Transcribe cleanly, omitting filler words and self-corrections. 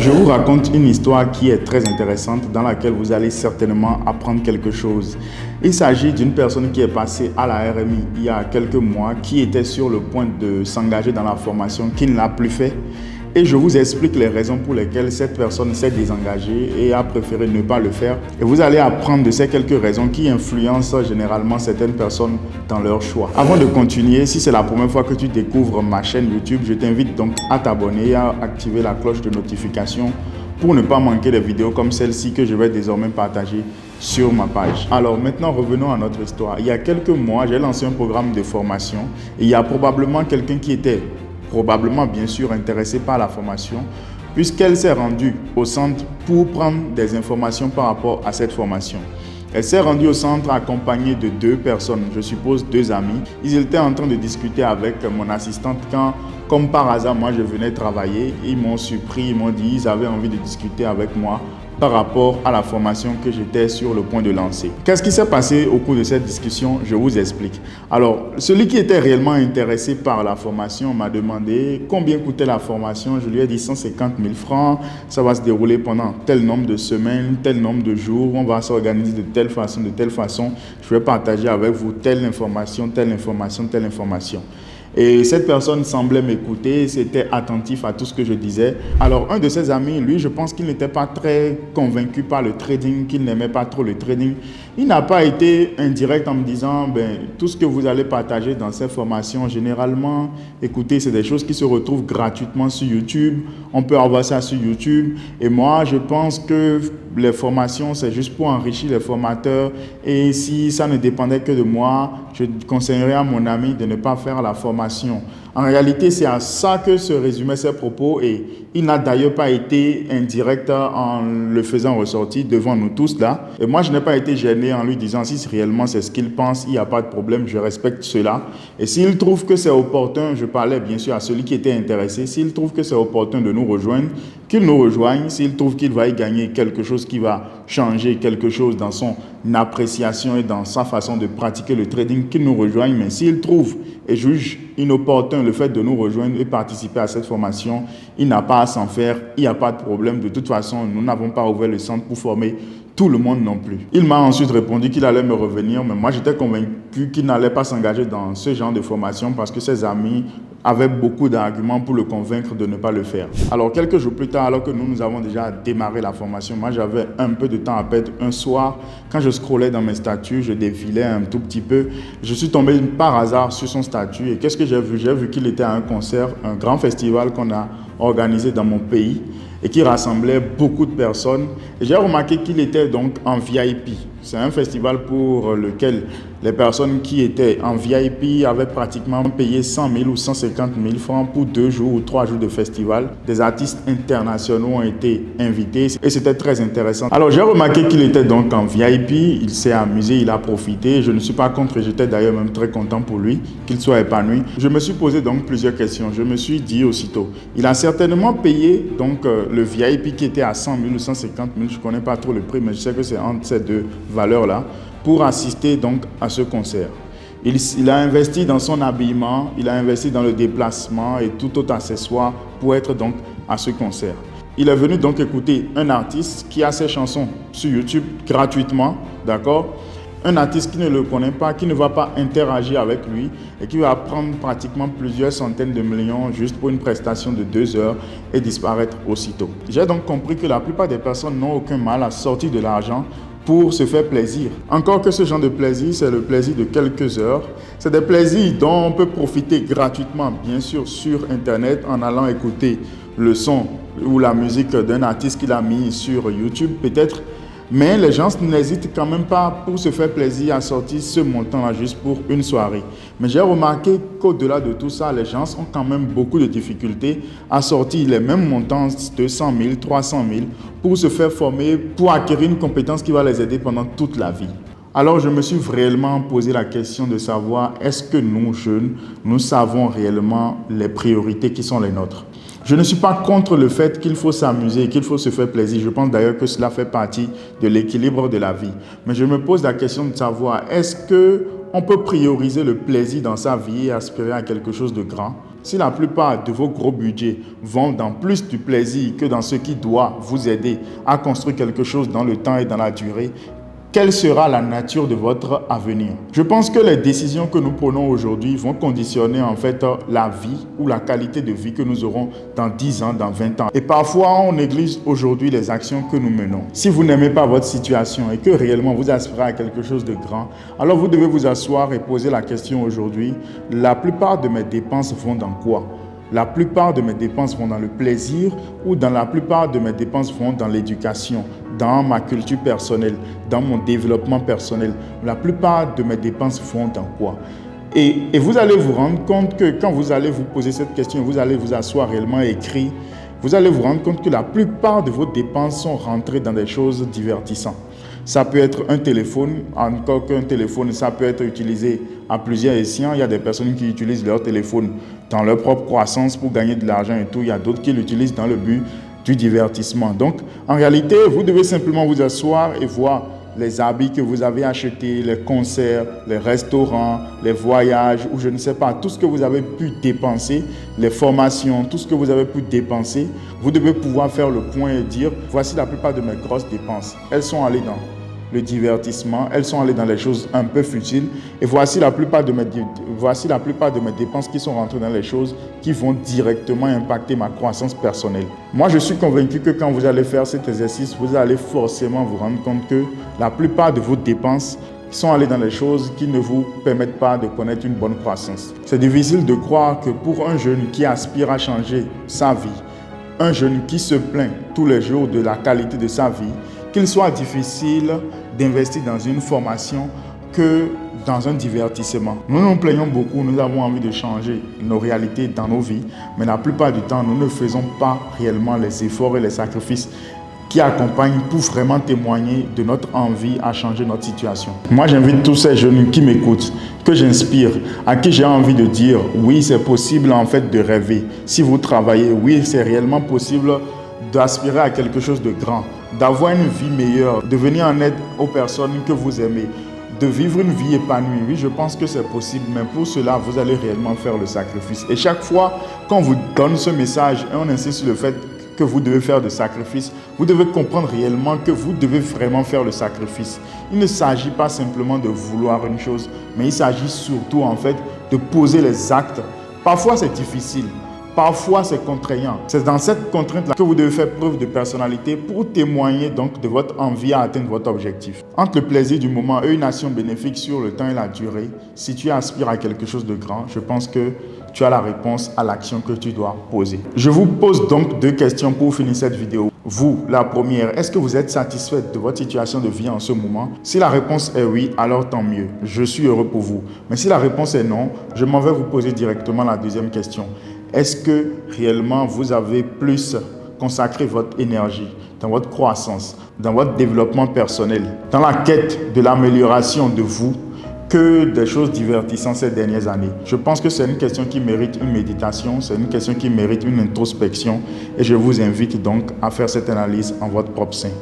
Je vous raconte une histoire qui est très intéressante dans laquelle vous allez certainement apprendre quelque chose. Il s'agit d'une personne qui est passée à la RMI il y a quelques mois, qui était sur le point de s'engager dans la formation, qui ne l'a plus fait. Et je vous explique les raisons pour lesquelles cette personne s'est désengagée et a préféré ne pas le faire. Et vous allez apprendre de ces quelques raisons qui influencent généralement certaines personnes dans leur choix. Avant de continuer, si c'est la première fois que tu découvres ma chaîne YouTube, je t'invite donc à t'abonner et à activer la cloche de notification pour ne pas manquer des vidéos comme celle-ci que je vais désormais partager sur ma page. Alors maintenant, revenons à notre histoire. Il y a quelques mois, j'ai lancé un programme de formation et il y a probablement quelqu'un qui était bien sûr intéressée par la formation, puisqu'elle s'est rendue au centre pour prendre des informations par rapport à cette formation. Elle s'est rendue au centre accompagnée de deux personnes, je suppose deux amis. Ils étaient en train de discuter avec mon assistante quand, comme par hasard, moi je venais travailler. Ils m'ont surpris, ils m'ont dit qu'ils avaient envie de discuter avec moi par rapport à la formation que j'étais sur le point de lancer. Qu'est-ce qui s'est passé au cours de cette discussion? Je vous explique. Alors, celui qui était réellement intéressé par la formation m'a demandé combien coûtait la formation. Je lui ai dit 150 000 francs. Ça va se dérouler pendant tel nombre de semaines, tel nombre de jours. On va s'organiser de telle façon, de telle façon. Je vais partager avec vous telle information, telle information, telle information. Et cette personne semblait m'écouter, c'était attentif à tout ce que je disais. Alors, un de ses amis, lui, je pense qu'il n'était pas très convaincu par le trading, qu'il n'aimait pas trop le trading. Il n'a pas été indirect en me disant, tout ce que vous allez partager dans ces formations, généralement, écoutez, c'est des choses qui se retrouvent gratuitement sur YouTube. On peut avoir ça sur YouTube. Et moi, je pense que les formations, c'est juste pour enrichir les formateurs. Et si ça ne dépendait que de moi, je conseillerais à mon ami de ne pas faire la formation. En réalité, c'est à ça que se résumaient ses propos et il n'a d'ailleurs pas été indirect en le faisant ressortir devant nous tous là. Et moi, je n'ai pas été gêné en lui disant si réellement c'est ce qu'il pense, il n'y a pas de problème, je respecte cela. Et s'il trouve que c'est opportun, je parlais bien sûr à celui qui était intéressé, s'il trouve que c'est opportun de nous rejoindre, qu'il nous rejoigne. S'il trouve qu'il va y gagner quelque chose qui va changer quelque chose dans son appréciation et dans sa façon de pratiquer le trading, qu'il nous rejoigne. Mais s'il trouve et juge inopportun le fait de nous rejoindre et participer à cette formation, il n'a pas à s'en faire, il n'y a pas de problème. De toute façon, nous n'avons pas ouvert le centre pour former tout le monde non plus. Il m'a ensuite répondu qu'il allait me revenir, mais moi j'étais convaincu qu'il n'allait pas s'engager dans ce genre de formation parce que ses amis avaient beaucoup d'arguments pour le convaincre de ne pas le faire. Alors quelques jours plus tard, alors que nous avons déjà démarré la formation, moi j'avais un peu de temps à perdre. Un soir, quand je scrollais dans mes statuts, je défilais un tout petit peu, je suis tombé par hasard sur son statut et qu'est-ce que j'ai vu? J'ai vu qu'il était à un concert, un grand festival qu'on a organisé dans mon pays et qui rassemblait beaucoup de personnes. Et j'ai remarqué qu'il était donc en VIP. C'est un festival pour lequel les personnes qui étaient en VIP avaient pratiquement payé 100 000 ou 150 000 francs pour 2 jours ou 3 jours de festival. Des artistes internationaux ont été invités et c'était très intéressant. Alors j'ai remarqué qu'il était donc en VIP, il s'est amusé, il a profité. Je ne suis pas contre, j'étais d'ailleurs même très content pour lui, qu'il soit épanoui. Je me suis posé donc plusieurs questions. Je me suis dit aussitôt, il a certainement payé donc le VIP qui était à 100 000 ou 150 000, je ne connais pas trop le prix, mais je sais que c'est entre ces deux valeurs-là, pour assister donc à ce concert. Il a investi dans son habillement, il a investi dans le déplacement et tout autre accessoire pour être donc à ce concert. Il est venu donc écouter un artiste qui a ses chansons sur YouTube gratuitement, d'accord? Un artiste qui ne le connaît pas, qui ne va pas interagir avec lui et qui va prendre pratiquement plusieurs centaines de millions juste pour une prestation de 2 heures et disparaître aussitôt. J'ai donc compris que la plupart des personnes n'ont aucun mal à sortir de l'argent pour se faire plaisir. Encore que ce genre de plaisir, c'est le plaisir de quelques heures. C'est des plaisirs dont on peut profiter gratuitement, bien sûr, sur Internet en allant écouter le son ou la musique d'un artiste qu'il a mis sur YouTube, peut-être. Mais les gens n'hésitent quand même pas pour se faire plaisir à sortir ce montant-là juste pour une soirée. Mais j'ai remarqué qu'au-delà de tout ça, les gens ont quand même beaucoup de difficultés à sortir les mêmes montants de 100 000, 300 000 pour se faire former, pour acquérir une compétence qui va les aider pendant toute la vie. Alors je me suis réellement posé la question de savoir est-ce que nous, jeunes, nous savons réellement les priorités qui sont les nôtres? Je ne suis pas contre le fait qu'il faut s'amuser, qu'il faut se faire plaisir. Je pense d'ailleurs que cela fait partie de l'équilibre de la vie. Mais je me pose la question de savoir, est-ce qu'on peut prioriser le plaisir dans sa vie et aspirer à quelque chose de grand? Si la plupart de vos gros budgets vont dans plus du plaisir que dans ce qui doit vous aider à construire quelque chose dans le temps et dans la durée, quelle sera la nature de votre avenir? Je pense que les décisions que nous prenons aujourd'hui vont conditionner en fait la vie ou la qualité de vie que nous aurons dans 10 ans, dans 20 ans. Et parfois, on néglige aujourd'hui les actions que nous menons. Si vous n'aimez pas votre situation et que réellement vous aspirez à quelque chose de grand, alors vous devez vous asseoir et poser la question aujourd'hui, la plupart de mes dépenses vont dans quoi? La plupart de mes dépenses vont dans le plaisir ou la plupart de mes dépenses vont dans l'éducation, dans ma culture personnelle, dans mon développement personnel. La plupart de mes dépenses vont dans quoi? Et vous allez vous rendre compte que quand vous allez vous poser cette question, vous allez vous asseoir réellement et écrire, vous allez vous rendre compte que la plupart de vos dépenses sont rentrées dans des choses divertissantes. Ça peut être un téléphone, encore qu'un téléphone, ça peut être utilisé à plusieurs escients. Il y a des personnes qui utilisent leur téléphone dans leur propre croissance pour gagner de l'argent et tout. Il y a d'autres qui l'utilisent dans le but du divertissement. Donc, en réalité, vous devez simplement vous asseoir et voir les habits que vous avez achetés, les concerts, les restaurants, les voyages, ou je ne sais pas, tout ce que vous avez pu dépenser, les formations, tout ce que vous avez pu dépenser. Vous devez pouvoir faire le point et dire, voici la plupart de mes grosses dépenses. Elles sont allées dans le divertissement, elles sont allées dans les choses un peu futiles. Et voici la plupart de mes dépenses qui sont rentrées dans les choses qui vont directement impacter ma croissance personnelle. Moi, je suis convaincu que quand vous allez faire cet exercice, vous allez forcément vous rendre compte que la plupart de vos dépenses sont allées dans les choses qui ne vous permettent pas de connaître une bonne croissance. C'est difficile de croire que pour un jeune qui aspire à changer sa vie, un jeune qui se plaint tous les jours de la qualité de sa vie, qu'il soit difficile d'investir dans une formation que dans un divertissement. Nous nous plaignons beaucoup, nous avons envie de changer nos réalités dans nos vies, mais la plupart du temps, nous ne faisons pas réellement les efforts et les sacrifices qui accompagnent pour vraiment témoigner de notre envie à changer notre situation. Moi, j'invite tous ces jeunes qui m'écoutent, que j'inspire, à qui j'ai envie de dire, oui, c'est possible en fait de rêver. Si vous travaillez, oui, c'est réellement possible d'aspirer à quelque chose de grand, d'avoir une vie meilleure, de venir en aide aux personnes que vous aimez, de vivre une vie épanouie. Oui, je pense que c'est possible, mais pour cela, vous allez réellement faire le sacrifice. Et chaque fois qu'on vous donne ce message, et on insiste sur le fait que vous devez faire des sacrifices, vous devez comprendre réellement que vous devez vraiment faire le sacrifice. Il ne s'agit pas simplement de vouloir une chose, mais il s'agit surtout en fait de poser les actes. Parfois, c'est difficile. Parfois, c'est contraignant. C'est dans cette contrainte-là que vous devez faire preuve de personnalité pour témoigner donc de votre envie à atteindre votre objectif. Entre le plaisir du moment et une action bénéfique sur le temps et la durée, si tu aspires à quelque chose de grand, je pense que tu as la réponse à l'action que tu dois poser. Je vous pose donc 2 questions pour finir cette vidéo. Vous, la première, est-ce que vous êtes satisfait de votre situation de vie en ce moment? Si la réponse est oui, alors tant mieux. Je suis heureux pour vous. Mais si la réponse est non, je m'en vais vous poser directement la deuxième question. Est-ce que réellement vous avez plus consacré votre énergie dans votre croissance, dans votre développement personnel, dans la quête de l'amélioration de vous que des choses divertissantes ces dernières années? Je pense que c'est une question qui mérite une méditation, c'est une question qui mérite une introspection et je vous invite donc à faire cette analyse en votre propre sein.